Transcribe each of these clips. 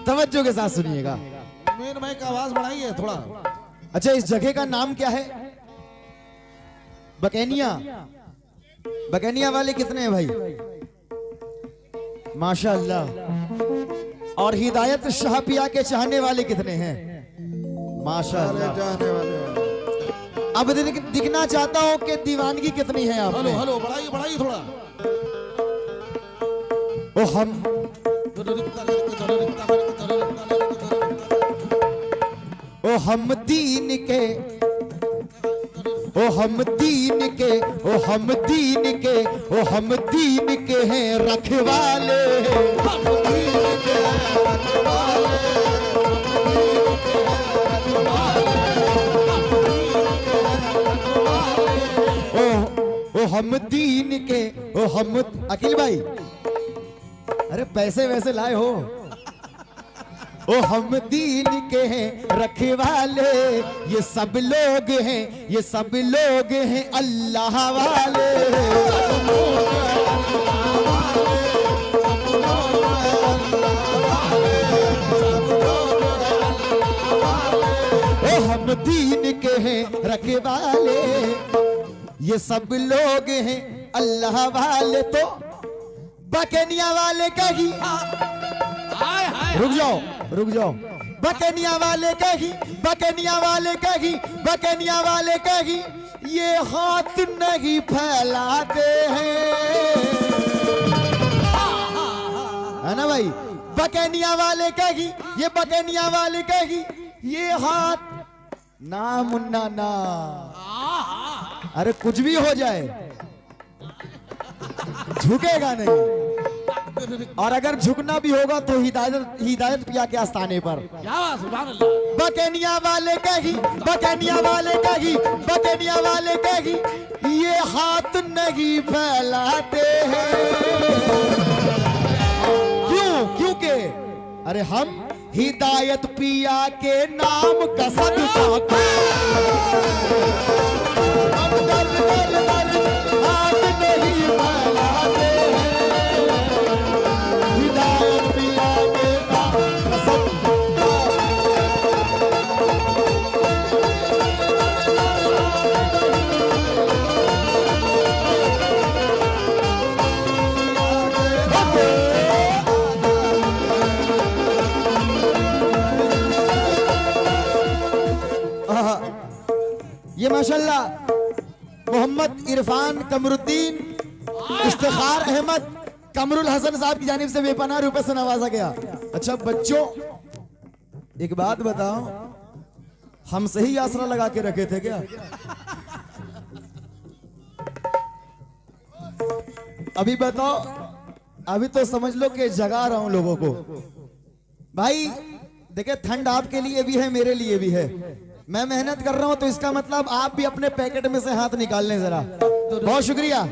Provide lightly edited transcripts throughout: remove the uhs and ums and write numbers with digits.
तवज्जो के साथ सुनिएगा। मेन माइक का आवाज बढ़ाइए थोड़ा। अच्छा, इस जगह का नाम क्या है? बकैनिया। बकैनिया वाले कितने हैं भाई? माशाअल्लाह। और हिदायत शाहपिया के चाहने वाले कितने हैं? माशाअल्लाह। जाने वाले अब दिखना चाहता हूं कि दीवानगी कितनी है आप हेलो हेलो बढ़ाइए बढ़ाइए थोड़ा। ओ हम ओ हम दीन के, ओ हम दीन के, ओ हम दीन के, ओ हम दीन के हैं रखवाले। ओ हम दीन के, ओ हम। अखिल भाई, अरे पैसे वैसे लाए हो? ओ हम दीन के हैं रखवाले, ये सब लोग हैं, ये सब लोग हैं अल्लाह वाले। ओ हम दीन के हैं रखवाले, ये सब लोग हैं अल्लाह वाले। तो बकैनिया वाले कही, रुक जाओ रुक जाओ। बकैनिया वाले कही, बकैनिया वाले कही, बकैनिया वाले कही, ये हाथ नहीं फैलाते हैं, है ना भाई? बकैनिया वाले कही, ये बकैनिया वाले कही, ये हाथ ना मुन्ना ना। अरे कुछ भी हो जाए झुकेगा नहीं, और अगर झुकना भी होगा तो हिदायत पिया के आस्थाने पर। बकैनिया वाले कही, बकैनिया वाले कही, बकैनिया वाले कही, ये हाथ नहीं फैलाते हैं। क्यों? क्योंकि अरे हम हिदायत पिया के नाम का सदका हम दर दर दर हाथ नहीं फैलाते हैं। हिदायत पिया के नाम का सदका। ये माशाल्लाह मोहम्मद इरफान कमरुद्दीन इफ्तिखार अहमद कमरुल हसन साहब की जानिब से बेपनाह रुपए से नवाजा गया। अच्छा बच्चों, एक बात बताओ, हम सही आसरा लगा के रखे थे क्या? अभी बताओ, अभी तो समझ लो कि जगा रहा हूं लोगों को। भाई देखिए, ठंड आपके लिए भी है, मेरे लिए भी है। मैं मेहनत कर रहा हूं तो इसका मतलब आप भी अपने पैकेट में से हाथ निकाल लें जरा। बहुत शुक्रिया।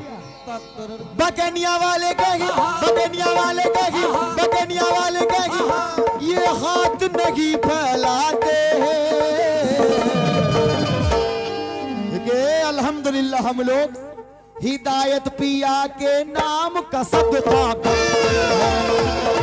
बकैनिया वाले कही, बकैनिया वाले कही, बकैनिया वाले कही, ये हाथ नहीं फैलाते हैं। अल्हम्दुलिल्लाह हम लोग हिदायत पिया के नाम का सदका करते हैं।